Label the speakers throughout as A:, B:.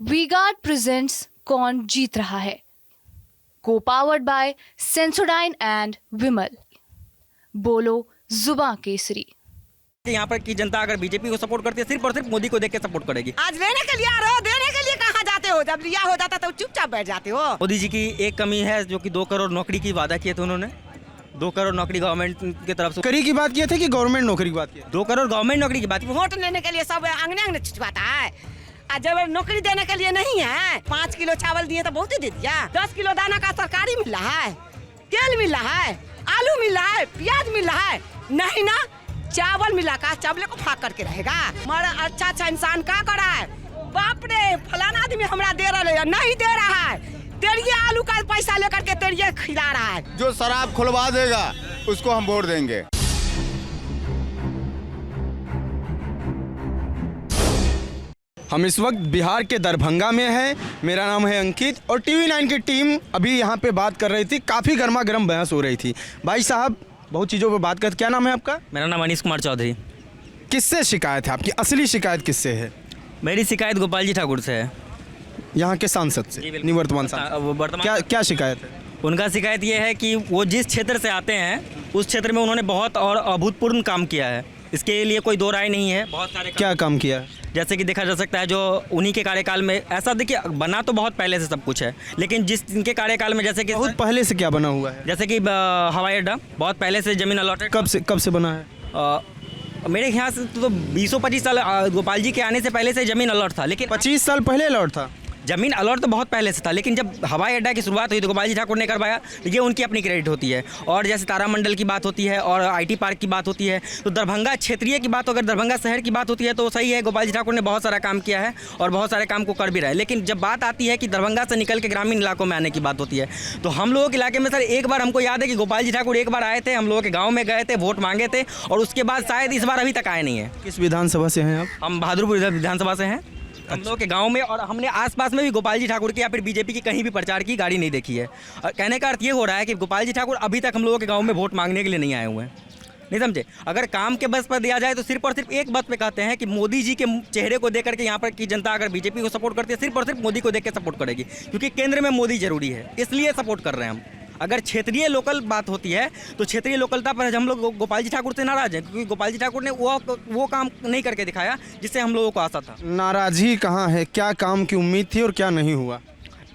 A: V-Guard presents कौन जीत रहा है, को पावर्ड बाय सेंसोडाइन एंड विमल। बोलो जुबां केसरी।
B: यहाँ पर की जनता अगर बीजेपी को सपोर्ट करती है सिर्फ और सिर्फ मोदी को देख के सपोर्ट करेगी।
C: आज लेने के लिए आ रहे हो, देने के लिए कहाँ जाते हो? जब लिया हो जाता तो चुपचाप बैठ जाते हो।
B: मोदी जी की एक कमी है जो कि 2 करोड़ नौकरी की वादा किए थे उन्होंने। 2 करोड़ नौकरी गवर्नमेंट की तरफ से।
D: नौकरी की बात किए थे कि गवर्नमेंट नौकरी की बात की?
B: 2 करोड़ गवर्नमेंट नौकरी की बात।
C: वोट लेने के लिए सब अंगने अंगने छिटवाता है, और जब नौकरी देने के लिए नहीं है। 5 किलो चावल दिए तो बहुत ही दे दिया। 10 किलो दाना का सरकारी मिल रहा है, तेल मिल रहा है, आलू मिल रहा है, प्याज मिल रहा है, नहीं ना चावल मिला का चावल को फाक करके रहेगा। मगर अच्छा इंसान क्या करा है? बाप रे फलाना आदमी हमरा दे रहा है, नहीं दे रहा है। तेरिए आलू का पैसा लेकर के तेरिए खिला रहा है।
E: जो शराब खुलवा देगा उसको हम वोट देंगे।
D: हम इस वक्त बिहार के दरभंगा में हैं। मेरा नाम है अंकित और टीवी 9 की टीम अभी यहाँ पे बात कर रही थी। काफ़ी गर्मा गर्म बहस हो रही थी। भाई साहब बहुत चीज़ों पे बात कर, क्या नाम है आपका?
B: मेरा नाम अनीश कुमार चौधरी।
D: किससे शिकायत है आपकी? असली शिकायत किससे है?
B: मेरी शिकायत गोपाल जी ठाकुर से है,
D: यहाँ के सांसद से, निवर्तमान सांसद। क्या शिकायत है?
B: उनका शिकायत ये है कि वो जिस क्षेत्र से आते हैं उस क्षेत्र में उन्होंने बहुत और अभूतपूर्व काम किया है। इसके लिए कोई दो राय नहीं है। बहुत सारे
D: क्या काम किया है?
B: जैसे कि देखा जा सकता है जो उन्हीं के कार्यकाल में ऐसा, देखिए बना तो बहुत पहले से सब कुछ है, लेकिन जिस इनके कार्यकाल में जैसे कि
D: बहुत पहले से क्या बना हुआ है?
B: जैसे कि हवाई अड्डा बहुत पहले से जमीन अलॉटेड।
D: कब से बना है?
B: मेरे ख्याल से तो 20-25 साल गोपाल जी के आने से पहले से जमीन अलॉट था, लेकिन
D: 25 साल पहले अलॉट था।
B: जमीन अलॉट तो बहुत पहले से था, लेकिन जब हवाई अड्डा की शुरुआत हुई तो गोपाल जी ठाकुर ने करवाया, तो ये उनकी अपनी क्रेडिट होती है। और जैसे तारामंडल की बात होती है और IT पार्क की बात होती है, तो दरभंगा क्षेत्रीय की बात, अगर दरभंगा शहर की बात होती है तो सही है, गोपाल जी ठाकुर ने बहुत सारा काम किया है और बहुत सारे काम को कर भी रहा है। लेकिन जब बात आती है कि दरभंगा से निकल के ग्रामीण इलाकों में आने की बात होती है, तो हम लोगों के इलाके में सर एक बार हमको याद है कि गोपाल जी ठाकुर एक बार आए थे, हम लोगों के गाँव में गए थे, वोट मांगे थे, और उसके बाद शायद इस बार अभी तक आए नहीं है।
D: किस विधानसभा से हैं आप?
B: हम बहादुरपुर विधानसभा से हैं। हम लोगों के गांव में और हमने आसपास में भी गोपाल जी ठाकुर की या फिर बीजेपी की कहीं भी प्रचार की गाड़ी नहीं देखी है। और कहने का अर्थ ये हो रहा है कि गोपाल जी ठाकुर अभी तक हम लोगों के गांव में वोट मांगने के लिए नहीं आए हुए हैं। नहीं समझे? अगर काम के बस पर दिया जाए तो सिर्फ और सिर्फ एक बात पे कहते हैं कि मोदी जी के चेहरे को देख करके यहाँ पर की जनता अगर बीजेपी को सपोर्ट करती है सिर्फ और सिर्फ मोदी को देख के सपोर्ट करेगी, क्योंकि केंद्र में मोदी जरूरी है, इसलिए सपोर्ट कर रहे हैं हम। अगर क्षेत्रीय लोकल बात होती है तो क्षेत्रीय लोकलता पर हम लोग गोपाल जी ठाकुर से नाराज हैं, क्योंकि गोपाल जी ठाकुर ने वो काम नहीं करके दिखाया जिससे हम लोगों को आशा था।
D: नाराजगी कहाँ है? क्या काम की उम्मीद थी और क्या नहीं हुआ?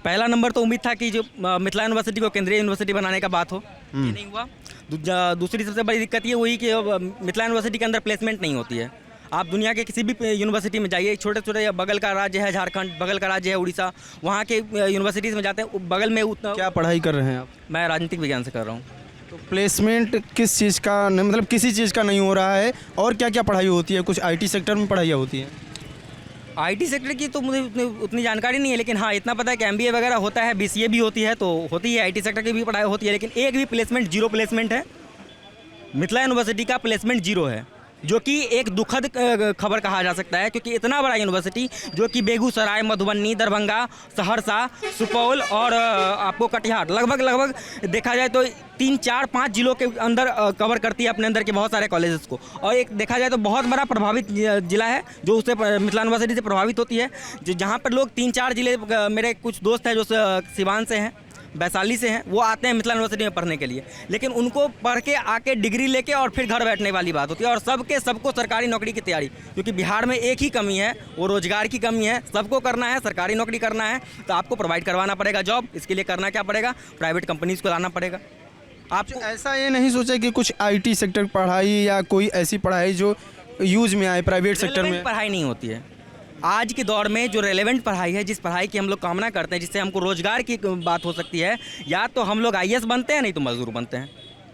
B: पहला नंबर तो उम्मीद था कि जो मिथिला यूनिवर्सिटी को केंद्रीय यूनिवर्सिटी बनाने का बात हो, ये नहीं हुआ। दूसरी सबसे बड़ी दिक्कत ये हुई कि मिथिला यूनिवर्सिटी के अंदर प्लेसमेंट नहीं होती है। आप दुनिया के किसी भी यूनिवर्सिटी में जाइए, छोटे छोटे बगल का राज्य है झारखंड, बगल का राज्य है उड़ीसा, वहाँ के यूनिवर्सिटीज़ में जाते हैं, बगल में उतना।
D: क्या पढ़ाई कर रहे हैं आप?
B: मैं राजनीतिक विज्ञान से कर रहा हूँ।
D: तो प्लेसमेंट किस चीज़ का, मतलब किसी चीज़ का नहीं हो रहा है? और क्या क्या पढ़ाई होती है? कुछ IT सेक्टर में पढ़ाई होती है?
B: IT सेक्टर की तो मुझे उतनी जानकारी नहीं है, लेकिन हाँ इतना पता है कि MBA वगैरह होता है, BCA भी होती है, तो होती है। IT सेक्टर की भी पढ़ाई होती है, लेकिन एक भी प्लेसमेंट, 0 प्लेसमेंट है। मिथिला यूनिवर्सिटी का प्लेसमेंट 0 है, जो कि एक दुखद खबर कहा जा सकता है, क्योंकि इतना बड़ा यूनिवर्सिटी जो कि बेगूसराय, मधुबनी, दरभंगा, सहरसा, सुपौल और आपको कटिहार, लगभग देखा जाए तो 3, 4, 5 जिलों के अंदर कवर करती है अपने अंदर के बहुत सारे कॉलेजेस को। और एक देखा जाए तो बहुत बड़ा प्रभावित जिला है जो उससे मिथिला यूनिवर्सिटी से प्रभावित होती है, जहाँ पर लोग 3-4 जिले, मेरे कुछ दोस्त हैं जो सिवान से हैं, वैशाली से हैं, वो आते हैं मिथिला यूनिवर्सिटी में पढ़ने के लिए, लेकिन उनको पढ़ के आके डिग्री लेके और फिर घर बैठने वाली बात होती है। और सबको सरकारी नौकरी की तैयारी, क्योंकि बिहार में एक ही कमी है, वो रोजगार की कमी है। सबको करना है, सरकारी नौकरी करना है तो आपको प्रोवाइड करवाना पड़ेगा जॉब। इसके लिए करना क्या पड़ेगा? प्राइवेट कंपनीज़ को लाना पड़ेगा।
D: आपको ऐसा ये नहीं सोचा कि कुछ IT सेक्टर पढ़ाई या कोई ऐसी पढ़ाई जो यूज में आए प्राइवेट सेक्टर में?
B: पढ़ाई नहीं होती है आज के दौर में। जो रेलेवेंट पढ़ाई है, जिस पढ़ाई की हम लोग कामना करते हैं, जिससे हमको रोजगार की बात हो सकती है, या तो हम लोग IAS बनते हैं, नहीं तो मजदूर बनते हैं।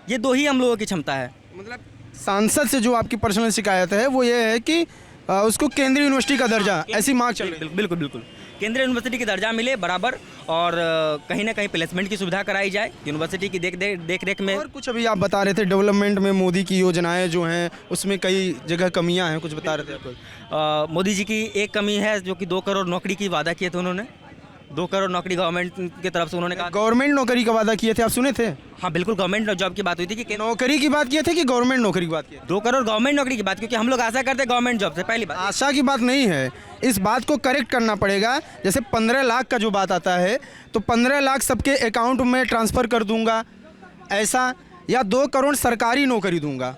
B: ये 2 ही हम लोगों की क्षमता है।
D: मतलब सांसद से जो आपकी पर्सनल शिकायत है वो ये है कि उसको केंद्रीय यूनिवर्सिटी का दर्जा, ऐसी मांग चल रही है।
B: बिल्कुल केंद्रीय यूनिवर्सिटी की दर्जा मिले बराबर, और कहीं ना कहीं प्लेसमेंट की सुविधा कराई जाए यूनिवर्सिटी की देख रेख में।
D: और कुछ अभी आप बता रहे थे डेवलपमेंट में मोदी की योजनाएं जो हैं उसमें कई जगह कमियां हैं, कुछ बता रहे थे आप।
B: मोदी जी की एक कमी है जो कि 2 करोड़ नौकरी की वादा किए थे उन्होंने। 2 करोड़ नौकरी गवर्नमेंट की तरफ से उन्होंने कहा।
D: गवर्नमेंट नौकरी का वादा किए थे, आप सुने थे?
B: हाँ बिल्कुल, गवर्नमेंट जॉब की बात हुई थी कि
D: नौकरी की बात किए थे कि गवर्नमेंट नौकरी की बात किए थे?
B: 2 करोड़ गवर्नमेंट नौकरी की बात, क्योंकि हम लोग आशा करते हैं गवर्नमेंट जॉब से। पहली बात
D: आशा की बात नहीं है, इस बात को करेक्ट करना पड़ेगा। जैसे 15 लाख का जो बात आता है तो 15 लाख सबके अकाउंट में ट्रांसफ़र कर दूंगा ऐसा, या 2 करोड़ सरकारी नौकरी दूंगा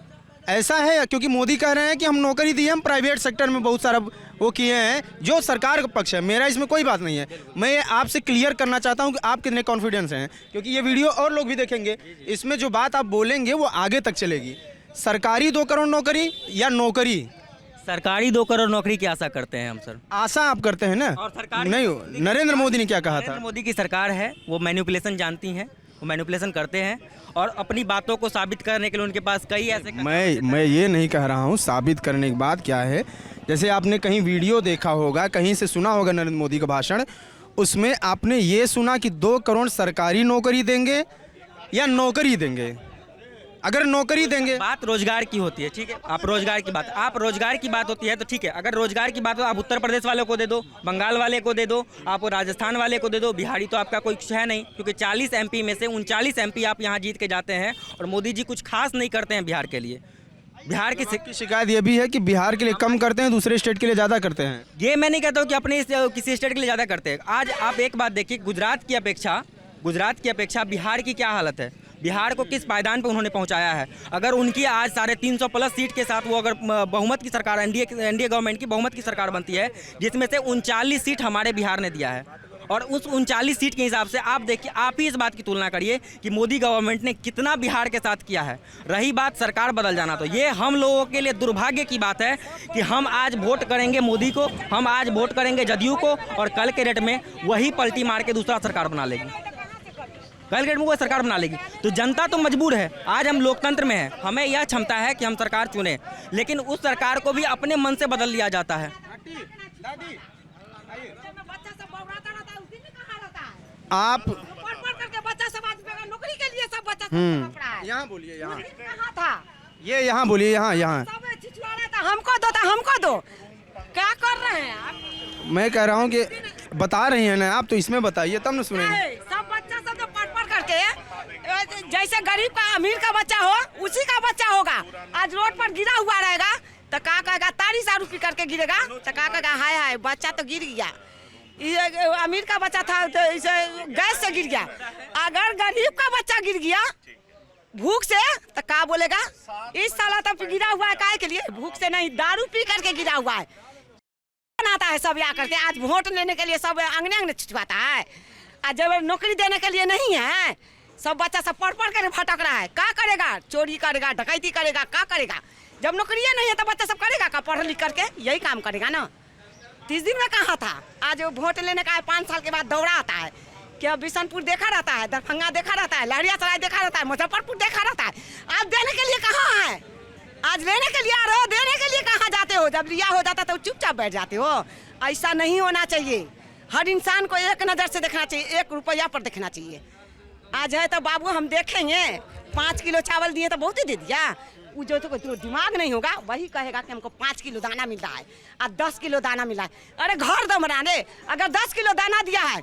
D: ऐसा है? क्योंकि मोदी कह रहे हैं कि हम नौकरी दिए, हम प्राइवेट सेक्टर में बहुत सारा वो किए हैं जो सरकार का पक्ष है। मेरा इसमें कोई बात नहीं है। मैं आपसे क्लियर करना चाहता हूं कि आप कितने कॉन्फिडेंस हैं, क्योंकि ये वीडियो और लोग भी देखेंगे। इसमें जो बात आप बोलेंगे वो आगे तक चलेगी। सरकारी 2 करोड़ नौकरी या नौकरी?
B: सरकारी 2 करोड़ नौकरी की आशा करते हैं हम सर।
D: आशा आप करते हैं ना?
B: और सरकार
D: नहीं, नरेंद्र मोदी ने क्या कहा था?
B: नरेंद्र मोदी की सरकार है, वो मैनिपुलेशन जानती हैं, वो मैनिपुलेशन करते हैं और अपनी बातों को साबित करने के लिए उनके पास कई ऐसे
D: मैं ये नहीं कह रहा हूँ साबित करने की बात क्या है। जैसे आपने कहीं वीडियो देखा होगा, कहीं से सुना होगा नरेंद्र मोदी का भाषण, उसमें आपने ये सुना कि 2 करोड़ सरकारी नौकरी देंगे या नौकरी देंगे? अगर नौकरी देंगे,
B: बात रोजगार की होती है, ठीक है। आप रोजगार की बात होती है तो ठीक है। अगर रोजगार की बात हो, आप उत्तर प्रदेश वालों को दे दो, बंगाल वाले को दे दो, आप राजस्थान वाले को दे दो, बिहारी तो आपका कोई कुछ है नहीं, क्योंकि 40 MP में से 39 MP आप यहाँ जीत के जाते हैं और मोदी जी कुछ खास नहीं करते हैं बिहार के लिए। बिहार की
D: शिकायत ये भी है कि बिहार के लिए कम करते हैं, दूसरे स्टेट के लिए ज़्यादा करते हैं।
B: ये मैं नहीं कहता हूँ कि अपने किसी स्टेट के लिए ज़्यादा करते हैं। आज आप एक बात देखिए, गुजरात की अपेक्षा बिहार की क्या हालत है। बिहार को किस पायदान पर उन्होंने पहुंचाया है। अगर उनकी आज 350+ सीट के साथ वो अगर बहुमत की सरकार, एनडीए गवर्नमेंट की बहुमत की सरकार बनती है, जिसमें से 39 सीट हमारे बिहार ने दिया है, और उस 39 सीट के हिसाब से आप देखिए, आप ही इस बात की तुलना करिए कि मोदी गवर्नमेंट ने कितना बिहार के साथ किया है। रही बात सरकार बदल जाना, तो ये हम लोगों के लिए दुर्भाग्य की बात है कि हम आज वोट करेंगे मोदी को, हम आज वोट करेंगे जदयू को, और कल के डेट में वही पलटी मार के दूसरा सरकार बना लेगी। वो सरकार बना लेगी। तो जनता तो मजबूर है। आज हम लोकतंत्र में हैं, हमें यह क्षमता है कि हम सरकार चुने, लेकिन उस सरकार को भी अपने मन से बदल लिया जाता है।
D: आप
C: नौकरी के लिए सब बच्चा
D: यहाँ बोलिए, यहाँ
C: कहाँ था?
D: ये यहाँ बोलिए, यहाँ
C: हमको दो। क्या कर रहे हैं आप?
D: मैं कह रहा हूँ कि बता रही हैं ना आप, तो इसमें बताइए तब न सुनेंगे।
C: सब बच्चा सब जो पढ़ करके, जैसे गरीब का अमीर का बच्चा हो उसी का बच्चा होगा। आज रोड पर गिरा हुआ रहेगा तो क्या कहेगा? तारी सारू पी करके गिरेगा तो क्या कहेगा? हाय हाय बच्चा तो गिर गया। ये अमीर का बच्चा था तो इसे गैस से गिर गया। अगर गरीब का बच्चा गिर गया भूख से तो क्या बोलेगा? इस साल तो गिरा हुआ है काहे के लिए? भूख से नहीं, दारू पी करके गिरा हुआ है। आता है सब या करके, आज वोट लेने के लिए सब अंगने छिटवाता है। आज जब नौकरी देने के लिए नहीं है, सब बच्चा सब पढ़ कर भटक रहा है। क्या करेगा? चोरी करेगा, डकैती करेगा, क्या करेगा? जब नौकरी नहीं है तो बच्चा सब करेगा क्या? पढ़ लिख करके यही काम करेगा ना। 30 दिन में कहाँ था? आज वोट लेने का 5 साल के बाद दौड़ा आता है। क्या बिशनपुर देखा रहता है, दरभंगा देखा रहता है, लहरियासराय देखा रहता है, मुजफ्फरपुर देखा रहता है। आज देने के लिए कहाँ है? आज लेने के लिए आ रहे हो, देने के लिए कहाँ जाते हो? जब लिया हो जाता तो चुपचाप बैठ जाते हो। ऐसा नहीं होना चाहिए। हर इंसान को एक नज़र से देखना चाहिए, 1 रुपया पर देखना चाहिए। आज है तो बाबू हम देखेंगे, 5 किलो चावल दिए तो बहुत ही दे दिया। वो जो तो दिमाग नहीं होगा वही कहेगा कि हमको 5 किलो दाना मिल रहा है और 10 किलो दाना मिला है। अरे घर दम राने, अगर 10 किलो दाना दिया है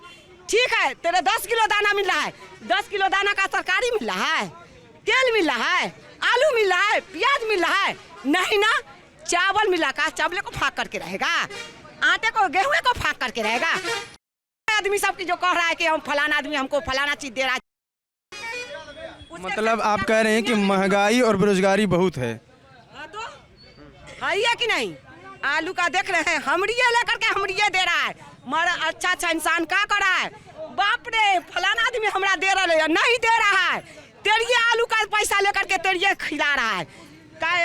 C: ठीक है, तेरे 10 किलो दाना मिल रहा है, 10 किलो दाना का सरकारी मिल रहा है, तेल मिल रहा है, आलू मिल रहा है, प्याज मिल रहा है, नहीं ना चावल मिला का चावल को फाक करके रहेगा, आटे को गेहूं को फाक करके रहेगा। आदमी सबकी जो कह रहा है कि हम फलाना आदमी हमको फलाना चीज दे रहा है,
D: मतलब आप कह रहे हैं कि महंगाई और बेरोजगारी बहुत है।
C: तो है कि नहीं? आलू का देख रहे हैं, हमड़िए लेकर के हमड़िए दे रहा है। मर अच्छा इंसान क्या कर रहा है? बाप रे फलाना आदमी हमरा दे रहा है, नहीं दे रहा है। तेरिए आलू का पैसा लेकर के तेरिए खिला रहा है।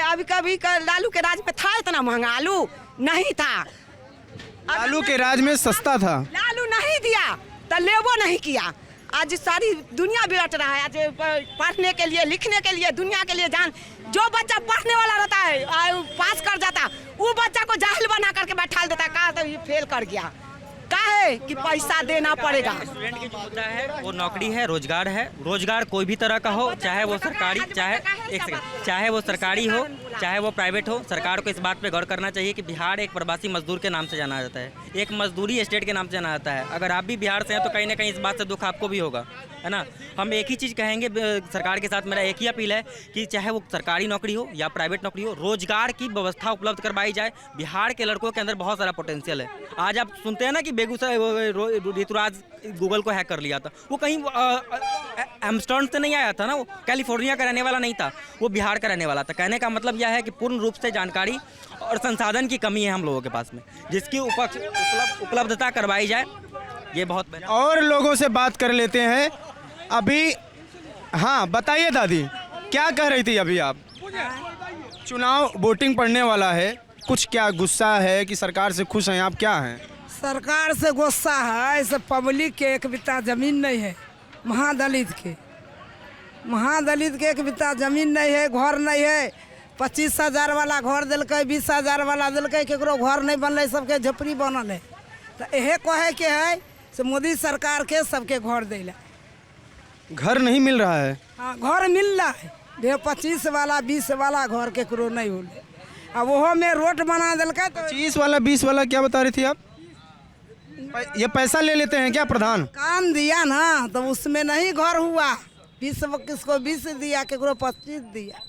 C: अभी कभी लालू के राज में था इतना महंगा आलू? नहीं था।
D: लालू के राज में सस्ता था।
C: लालू नहीं दिया तो लेबो नहीं किया। आज सारी दुनिया बिगड़ रहा है। आज पढ़ने के लिए, लिखने के लिए, दुनिया के लिए जान, जो बच्चा पढ़ने वाला रहता है पास कर जाता, वो बच्चा को जाहिल बना करके बैठा देता। कहा तो ये फेल कर गया, कहा है कि पैसा देना पड़ेगा।
B: स्टूडेंट की जो मुद्दा है वो नौकरी है, रोजगार है। रोजगार कोई भी तरह का हो, चाहे वो सरकारी, चाहे वो सरकारी हो, चाहे वो प्राइवेट हो। सरकार को इस बात पे गौर करना चाहिए कि बिहार एक प्रवासी मजदूर के नाम से जाना जाता है, एक मजदूरी स्टेट के नाम से जाना जाता है। अगर आप भी बिहार से हैं तो कहीं ना कहीं इस बात से दुख आपको भी होगा, है ना। हम एक ही चीज़ कहेंगे सरकार के साथ, मेरा एक ही अपील है कि चाहे वो सरकारी नौकरी हो या प्राइवेट नौकरी हो, रोजगार की व्यवस्था उपलब्ध करवाई जाए। बिहार के लड़कों के अंदर बहुत सारा पोटेंशियल है। आज आप सुनते हैं ना कि बेगूसराय ऋतुराज गूगल को हैक कर लिया था, वो कहीं एम्स्टर्डम से नहीं आया था ना, वो कैलिफोर्निया का रहने वाला नहीं था, वो बिहार का रहने वाला था। कहने का मतलब यह है कि पूर्ण रूप से जानकारी और संसाधन की कमी है हम लोगों के पास में, जिसकी उपलब्धता करवाई जाए, ये बहुत बेहतर।
D: और लोगों से बात कर लेते हैं अभी। हाँ बताइए दादी, क्या कह रही थी अभी आप? चुनाव वोटिंग पड़ने वाला है, कुछ क्या गुस्सा है कि सरकार से खुश हैं आप, क्या हैं?
F: सरकार से गुस्सा है, इस पब्लिक के एक बित्ता जमीन नहीं है, महादलित के एक बित्ता जमीन नहीं है, घर नहीं है। 25,000 वाला घर दिलकै, 20,000 वाला दिलकै, केकरो घर नहीं बनल, सबके झोपड़ी बनल है। तो यह कहे के है से मोदी सरकार के सबके घर दिला।
D: घर नहीं मिल रहा है?
F: हाँ घर मिल रहा है, 25 वाला 20 वाला घर केकरो नहीं होल। अब वो में रोड बना दिलकै तो
D: 25 वाला 20 वाला क्या बता रही थी आप? ये पैसा ले लेते हैं क्या प्रधान?
F: काम दिया ना तो उसमें नहीं घर हुआ। 20 किसको 20 दिया, केकरो 25 दिया,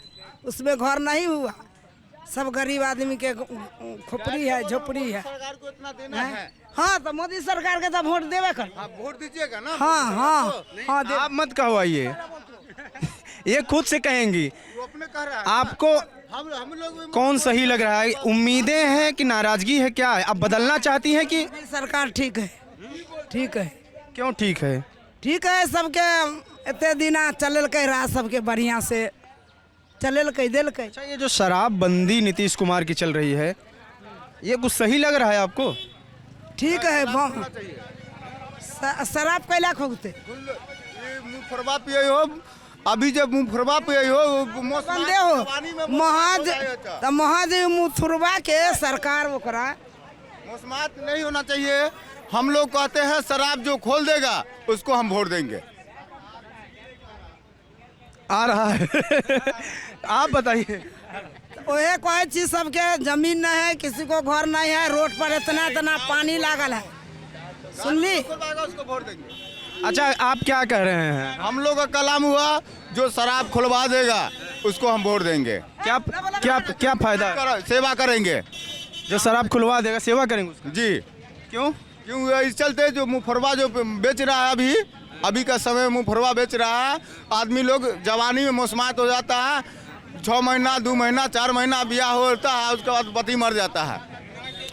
F: उसमें घर नहीं हुआ। सब गरीब आदमी के खोपड़ी है, झोपड़ी है।
E: सरकार को इतना देना है।
F: हाँ तो मोदी सरकार के तो वोट देवे कर।
E: आप वोट दीजिएगा ना।
F: हाँ हाँ हाँ
D: आप मत कहो, ये खुद से कहेंगी।
E: वो अपने कह रहा है।
D: आपको
E: हम लोग भी
D: कौन सही लग रहा है? उम्मीदें हैं कि नाराजगी है, क्या है? आप बदलना चाहती हैं कि?
F: मोदी सरकार ठीक है, ठीक है,
D: क्यों ठीक है?
F: ठीक है। सबके इतने दिना चललकै रहा, सबके बढ़िया से चललकै दिलकै।
D: अच्छा, ये जो शराबबंदी नीतीश कुमार की चल रही है, ये कुछ सही लग रहा है आपको?
F: ठीक है। शराब कैला खोगते
E: ये मुफरवा पिए हो, अभी जब मुफरवा पिए हो
F: बंदे हो महादेव मुथुरवा के सरकार ओकरा
E: मौसमात नहीं होना चाहिए। हम लोग कहते हैं शराब जो खोल देगा उसको हम वोट देंगे।
D: आ रहा है आप बताइए।
F: ओहे कोई चीज सबके जमीन नहीं है, किसी को घर नहीं है, रोड पर इतना इतना पानी लागल है, सुनली।
E: उसको वोट देंगे।
D: अच्छा, आप क्या कह रहे हैं?
E: हम लोग का कलाम हुआ जो शराब खुलवा देगा उसको हम वोट देंगे।
D: क्या क्या क्या फायदा है?
E: सेवा करेंगे।
D: जो शराब खुलवा देगा सेवा करेंगे उसकी?
E: जी।
D: क्यों?
E: इस चलते जो मुफरवा जो बेच रहा है, अभी का समय मुफरवा बेच रहा है, आदमी लोग जवानी में मौसमात हो जाता है, 6 महीना 2 महीना 4 महीना ब्याह होता है, उसके बाद पति मर जाता है।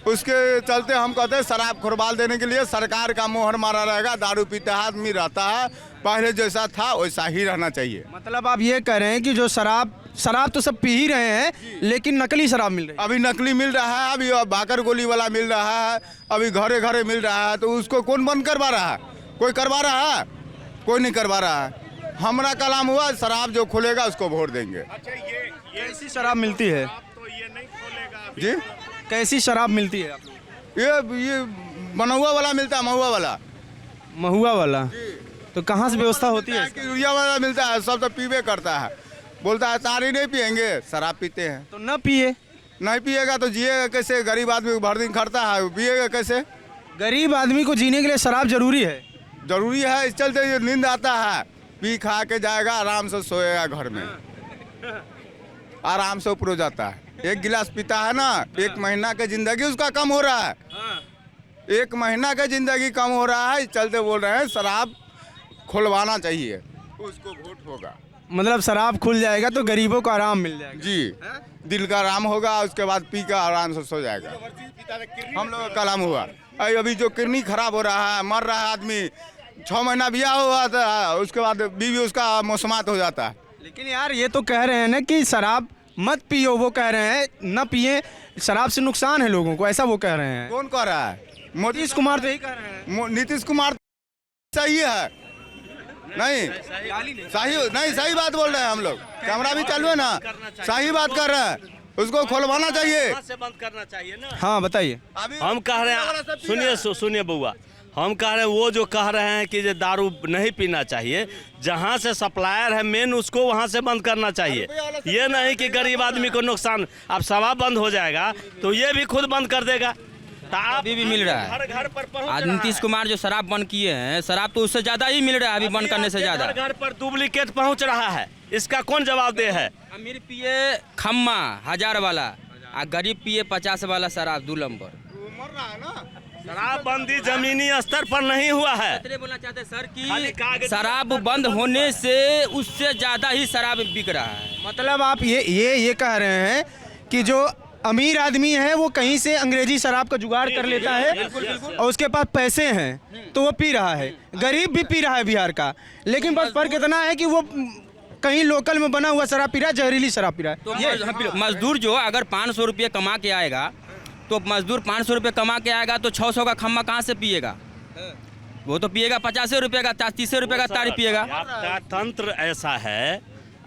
E: उसके चलते हम कहते हैं शराब खुलवा देने के लिए सरकार का मोहर मारा रहेगा। दारू पीता आदमी रहता है, पहले जैसा था वैसा ही रहना चाहिए।
D: मतलब आप ये कह रहे हैं कि जो शराब तो सब पी ही रहे हैं, लेकिन नकली शराब मिल रही है?
E: अभी नकली मिल रहा है, अभी भाकर गोली वाला मिल रहा है, अभी घरे घरे मिल रहा है, तो उसको कौन बंद करवा रहा है? कोई करवा रहा है? कोई नहीं करवा रहा है। हमारा कलाम हुआ शराब जो खुलेगा उसको वोट देंगे।
G: अच्छा, ये
D: कैसी शराब मिलती है?
G: तो ये नहीं खोलेगा
E: जी।
D: कैसी शराब मिलती है आप लोग?
E: ये बनौआ वाला मिलता है, महुआ वाला।
D: महुआ वाला? तो कहाँ से व्यवस्था होती है?
E: यूरिया वाला मिलता है, सब तो पीवे करता है, बोलता है तारी नहीं पियेंगे, शराब पीते हैं।
D: तो न पिए।
E: नहीं पिएगा तो जिएगा कैसे? गरीब आदमी भर दिन खड़ता है, पिएगा कैसे?
D: गरीब आदमी को जीने के लिए शराब जरूरी है?
E: जरूरी है। इस चलते ये नींद आता है, पी खा के जाएगा, आराम से सोएगा घर में, आराम से ऊपर हो जाता है। 1 गिलास पीता है ना, 1 महीना की जिंदगी उसका कम हो रहा है। 1 महीना की जिंदगी कम हो रहा है, इस चलते बोल रहे हैं शराब खुलवाना चाहिए, उसको वोट होगा।
D: मतलब शराब खुल जाएगा तो गरीबों को आराम मिल जाएगा?
E: जी, दिल का आराम होगा, उसके बाद पी कर आराम से सो जाएगा। हम लोग का कलाम हुआ। अभी जो किडनी खराब हो रहा है, मर रहा है आदमी, 6 महीना ब्याह हुआ था, उसके बाद बीवी उसका मौसमात हो जाता है।
D: लेकिन यार ये तो कह रहे हैं ना कि शराब मत पियो, वो कह रहे हैं न पिए, शराब से नुकसान है लोगों को, ऐसा वो कह रहे हैं।
E: कौन कह रहा है?
D: नीतीश कुमार तो यही कह रहे हैं।
E: नीतीश कुमार सही है? नहीं सही बात बोल रहे हैं हम लोग। कैमरा भी चालू है ना, सही बात कर रहे हैं, उसको खुलवाना चाहिए।
G: से बंद करना चाहिए ना।
D: हाँ बताइए।
G: हम कह रहे हैं, सुनिए बउआ,
H: हम कह रहे हैं वो जो कह रहे हैं कि ये दारू नहीं पीना चाहिए, जहाँ से सप्लायर है मेन उसको वहाँ से बंद करना चाहिए। ये नहीं कि गरीब आदमी को नुकसान। अब सवा बंद हो जाएगा तो ये भी खुद बंद कर देगा। तो
B: अभी भी मिल रहा है।
H: घर घर पर पहुँच
B: आज
H: रहा
B: नीतीश
H: है।
B: कुमार जो शराब बंद किए हैं, शराब तो उससे ज़्यादा ही मिल रहा है अभी बंद करने से ज़्यादा।
H: घर घर पर डुप्लीकेट पहुँच रहा है, इसका कौन जवाब दे है?
B: अमीर पिए खम्मा 1000 वाला और गरीब पिए 50 वाला शराब 2 नंबर।
H: शराबबंदी जमीनी स्तर पर नहीं हुआ है।
B: इतने बोलना चाहते सर
H: खाली
B: कि
H: कागज-
B: शराब बंद होने से उससे ज़्यादा ही शराब बिक रहा है।
D: मतलब आप ये कह रहे हैं कि जो अमीर आदमी है वो कहीं से अंग्रेजी शराब का जुगाड़ कर लेता है और उसके पास पैसे हैं तो वो पी रहा है, गरीब भी पी रहा है बिहार का, लेकिन बस फर्क इतना है कि वो कहीं लोकल में बना हुआ शराब पी रहा है, जहरीली शराब पी रहा है।
B: तो मजदूर जो अगर 500 रुपये कमा के आएगा तो मजदूर 500 रुपये कमा के आएगा तो 600 का खम्मा कहाँ से पिएगा? वो तो पिएगा 50 रुपये का, 30 रुपये का तारी पिएगा।
H: आपका तंत्र ऐसा है,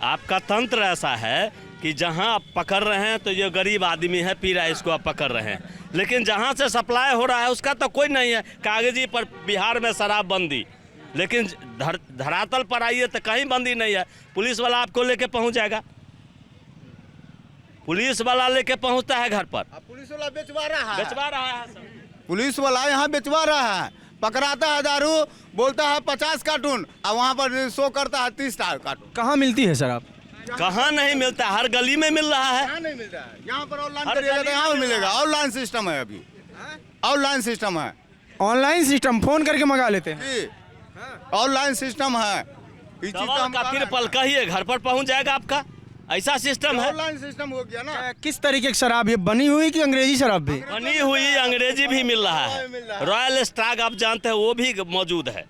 H: आपका तंत्र ऐसा है कि जहां आप पकड़ रहे हैं तो ये गरीब आदमी है पी रहा है, इसको आप पकड़ रहे हैं, लेकिन जहां से सप्लाई हो रहा है उसका तो कोई नहीं है। कागजी पर बिहार में शराब बंदी, लेकिन धरातल पर आइए तो कहीं बंदी नहीं है। पुलिस वाला आपको लेके पहुंच जाएगा, पुलिस वाला लेके पहुंचता है घर पर,
E: पुलिस वाला बेचवा रहा है,
H: बेचवा रहा है।
E: पुलिस वाला यहाँ बेचवा रहा है, पकड़ाता है दारू, बोलता है 50 कार्टून और वहाँ पर शो करता है 30 कार्टून।
D: कहाँ मिलती है शराब?
H: कहाँ नहीं मिलता, हर गली में मिल रहा है।
E: यहाँ नहीं मिलता है, यहाँ पर ऑनलाइन
H: हर
E: करिएगा तो
H: गली
E: यहाँ
H: में
E: भी मिलेगा। ऑनलाइन सिस्टम है, अभी ऑनलाइन सिस्टम है,
D: ऑनलाइन सिस्टम फोन करके मंगा लेते हैं।
E: जी ऑनलाइन सिस्टम है। ये चीज तो
H: दवा
E: हम
H: का तिरपल कहिए घर पर पहुंच जाएगा आपका, ऐसा सिस्टम है।
E: ऑनलाइन सिस्टम हो गया ना।
D: किस तरीके की शराब ये बनी हुई कि अंग्रेजी शराब भी?
H: बनी हुई अंग्रेजी भी मिल रहा है,
E: मिल रहा है।
H: रॉयल स्टाग आप जानते हैं वो भी मौजूद है।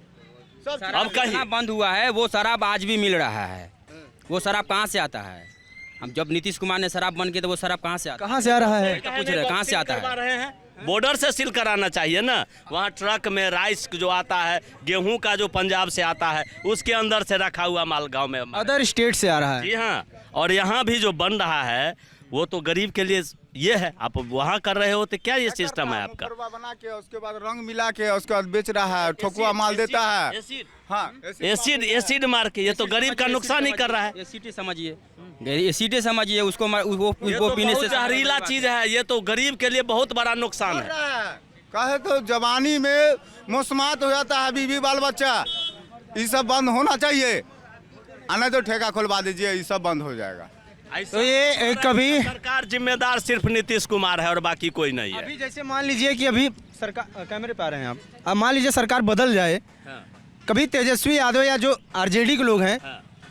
E: सब
H: अब कहिए
B: जितना बंद हुआ है वो शराब आज भी मिल रहा है। वो शराब कहाँ से आता है? हम जब नीतीश कुमार ने शराब बंद किया तो वो शराब कहाँ से आता है?
D: कहाँ से आ रहा है?
B: पूछ रहे हैं, कहाँ से आता है?
H: करवा रहे हैं, बॉर्डर से सील कराना चाहिए ना। वहाँ ट्रक में राइस जो आता है, गेहूं का जो पंजाब से आता है, उसके अंदर से रखा हुआ माल गाँव में।
D: अदर स्टेट से आ रहा है।
H: जी हाँ, और यहाँ भी जो बन रहा है वो तो गरीब के लिए ये है। आप वहाँ कर रहे हो तो क्या ये सिस्टम है आपका?
E: मुफरवा बना के उसके बाद रंग मिला के उसके बाद बेच रहा है, ठोकुआ माल देता है।
H: एसिड
E: हाँ
H: एसिड मार के, ये तो गरीब का नुकसान ही कर रहा है।
B: एसिड समझिए, एसिड समझिए उसको
H: ये
B: वो
H: तो
B: पीने
H: बहुत
B: से
H: जहरीला चीज है, ये तो गरीब के लिए बहुत बड़ा नुकसान है।
E: कहे तो जवानी में मौसमात हो जाता है, बीवी बाल बच्चा, ये सब बंद होना चाहिए। आने तो ठेका खुलवा दीजिए, ये सब बंद हो जाएगा।
D: तो ये कभी
H: सरकार जिम्मेदार सिर्फ नीतीश कुमार है और बाकी कोई नहीं है।
D: अभी जैसे मान लीजिए कि अभी सरकार कैमरे पे आ रहे हैं आप, अब मान लीजिए सरकार बदल जाए,
H: हाँ।
D: कभी तेजस्वी यादव या जो आरजेडी के लोग हैं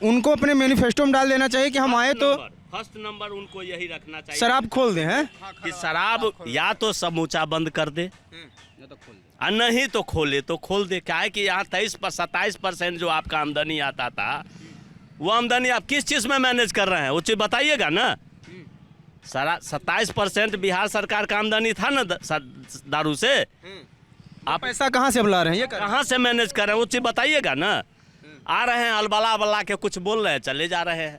D: उनको अपने मैनिफेस्टो में डाल देना चाहिए कि हम आए तो
H: फर्स्ट नंबर उनको यही रखना चाहिए
D: शराब खोल दें, हैं?
H: कि शराब या तो समूचा बंद कर दे और नहीं तो खोले तो खोल दे। क्या है कि यहाँ 27% जो आपका आमदनी आता था, वो आमदनी आप किस चीज़ में मैनेज कर रहे हैं वो चीज़ बताइएगा ना। 27% बिहार सरकार का आमदनी था ना दारू से,
D: आप पैसा कहाँ से बुला रहे हैं? ये
H: कहाँ से मैनेज कर रहे हैं वो चीज़ बताइएगा ना। आ रहे हैं अलबला बल्ला के कुछ बोल रहे हैं, चले जा रहे हैं,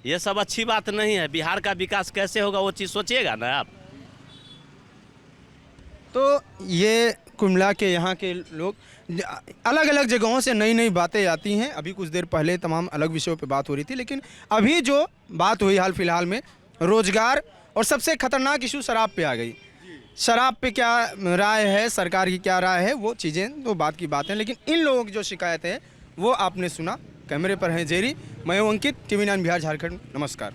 H: ये सब अच्छी बात नहीं है। बिहार का विकास कैसे होगा वो चीज़ सोचिएगा ना आप।
D: तो ये कुल मिला के यहाँ के लोग अलग अलग जगहों से नई नई बातें आती हैं। अभी कुछ देर पहले तमाम अलग विषयों पे बात हो रही थी, लेकिन अभी जो बात हुई हाल फिलहाल में रोजगार और सबसे खतरनाक इशू शराब पे आ गई। शराब पे क्या राय है, सरकार की क्या राय है, वो चीज़ें तो बात की बात है, लेकिन इन लोगों की जो शिकायत है वो आपने सुना। कैमरे पर हैं जेरी, मैं हूं अंकित, TV9 बिहार झारखंड। नमस्कार।